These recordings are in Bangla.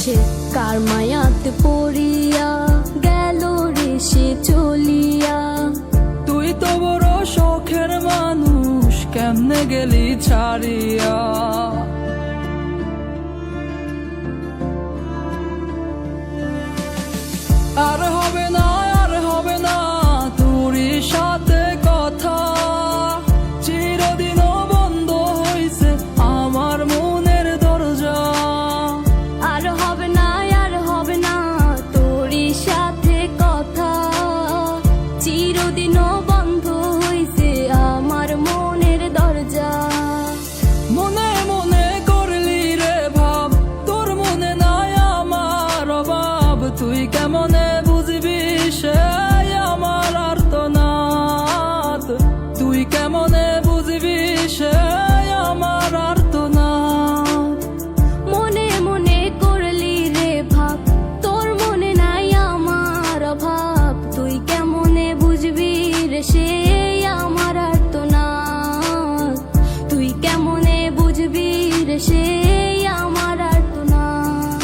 সে কার মায়াতে পড়িয়া গেল রে সে চলিয়া। তুই তো বড় শখের মানুষ, কেমনে গেলি ছাড়িয়া। আর হবে না, আর হবে না তোরই সাথে কথা, চিরদিনও বন্ধ হইছে আমার মনের দরজা। আর হবে না, আর হবে না তোরই সাথে কথা, চিরদিনও বন্ধ হইছে আমার মনের দরজা। মনে মনে করলি রে ভাব, তোর মনে নাই আমার অভাব। তুই কেমনে বুঝবি সে আমার আর্তনাদ, তুই কেমনে বুঝবি সে আমার আর্তনাদ। মনে মনে করলি রে ভাব, তোর মনে নাই আমার অভাব। তুই কেমনে বুঝবি রে সে আমার আর্তনাদ, তুই কেমনে বুঝবি রে সে আমার আর্তনাদ।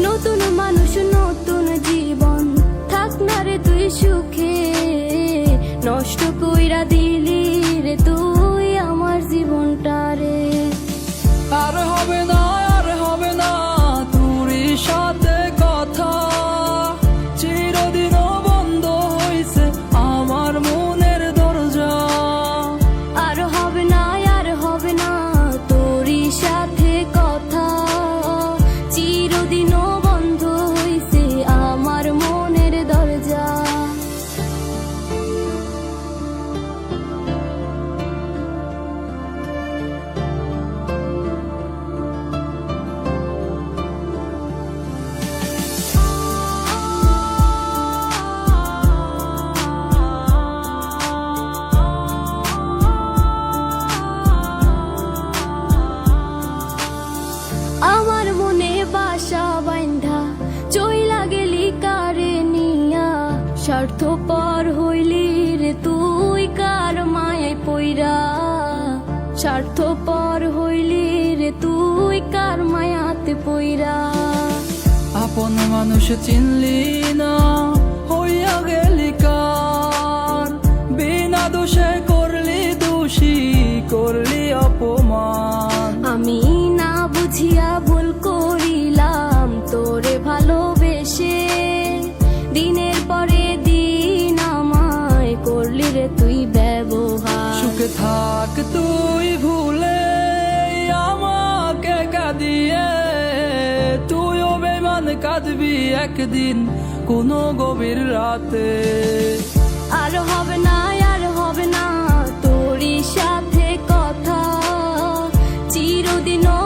নতুন মানুষ নতুন জীবন, থাক না রে তুই সুখে, নষ্ট কইরা দিলি রে তুই আমার জীবনটা রে। আর হবে না, আর হবে না তোরই সাথে কথা, চিরদিনও বন্ধ হইছে আমার মনের দরজা। আর হবে না, আর হবে না তোরই সাথে কথা, চিরদিনও বন্ধ হইছে আমার মনের দরজা। আমার মনে বাসা বাইন্ধা চইলা গেলি কারে নিয়া, স্বার্থপর হইলি রে তুই কার মায়ায় পইরা। স্বার্থপর হইলি রে তুই কার মায়াতে পইরা। আপন মানুষ চিনলি না, হইয়া গেলি কার। বিনা দোষে করলি দোষী, করলি অপমান। আমি না বুঝিয়া ভুল করিলাম তোরে ভালোবেসে, দিনের পরে দিন আমায় করলি রে তুই ব্যবহার। সুখে থাক তুই ভুলে আমাকে কাঁদিয়ে, তুইও বেমান কাঁদবি একদিন কোনো গভীর রাতে। আর হবে না, আর হবে না তোরই সাথে কথা, চিরদিনও